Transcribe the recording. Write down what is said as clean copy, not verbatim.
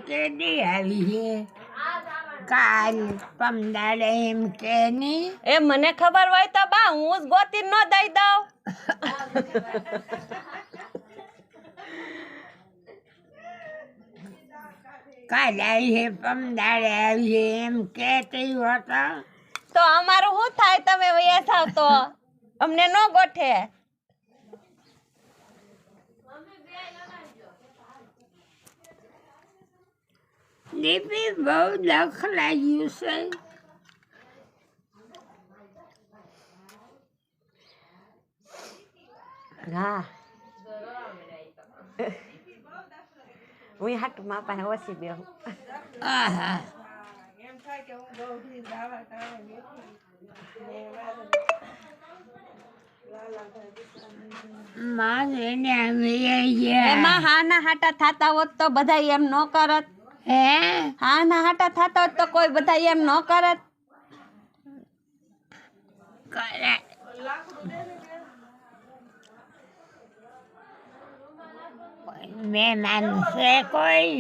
કેદી આવી છે કાલ પમદાડે એમ કે ની એ મને ખબર હોય તો બા હું જ ગોતી ન દઈ દઉં. કાલ આવી છે પમદાડે આવી છે એમ કેતી હતો તો અમારું શું થાય તમે વયા જાવ તો અમને ન ગોઠે. દીપી બહુ દખ લાગ્યું છે. હા હું હાટ માં પાસે ઓછી બેહું. આહા માં એને આવી એમાં હા ના હાટા થાતા હોત તો બધા એમ ન કરત. હે હા ના હાટા થાતા હોત તો કોઈ બધા એમ ન કરત. કરે મહેમાન છે કોઈ